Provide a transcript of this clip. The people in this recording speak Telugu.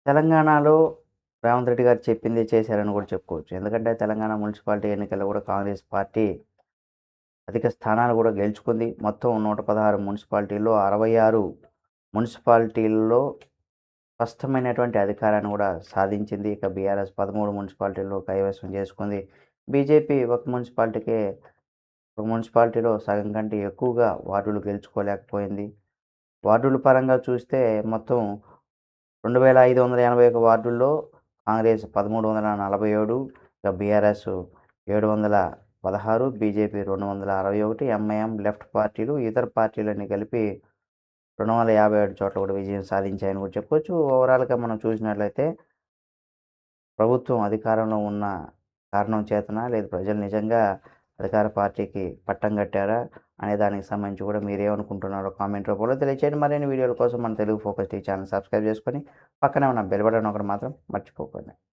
తెలంగాణలో రేవంత్ రెడ్డి గారు చెప్పిందే చేశారని కూడా చెప్పుకోవచ్చు. ఎందుకంటే తెలంగాణ మున్సిపాలిటీ ఎన్నికల్లో కూడా కాంగ్రెస్ పార్టీ అధిక స్థానాలు కూడా గెలుచుకుంది. మొత్తం 116 మున్సిపాలిటీల్లో 66 మున్సిపాలిటీల్లో స్పష్టమైనటువంటి అధికారాన్ని కూడా సాధించింది. ఇక బీఆర్ఎస్ 13 మున్సిపాలిటీల్లో కైవసం చేసుకుంది. బీజేపీ ఒక మున్సిపాలిటీలో సగం కంటే ఎక్కువగా వార్డులు గెలుచుకోలేకపోయింది. వార్డుల పరంగా చూస్తే మొత్తం 2581 వార్డుల్లో కాంగ్రెస్ 1347, ఇక బీఆర్ఎస్ 716, బీజేపీ 261, ఎంఐఎం, లెఫ్ట్ పార్టీలు, ఇతర పార్టీలన్నీ కలిపి 257 చోట్ల కూడా విజయం సాధించాయని కూడా చెప్పుకోవచ్చు. ఓవరాల్‌గా మనం చూసినట్లయితే ప్రభుత్వం అధికారంలో ఉన్న కారణం చేతనా? లేదు ప్రజలు నిజంగా అధికార పార్టీకి పట్టం కట్టారా? అనే దానికి సంబంధించి కూడా మీరేమనుకుంటున్నారో కామెంట్ రూపంలో తెలియచేయండి. మరిన్ని వీడియోల కోసం మన Telugu focus TV channel subscribe చేసుకొని పక్కనే ఉన్న బెల్ బటన్ నొక్కడం మాత్రం మర్చిపోకండి.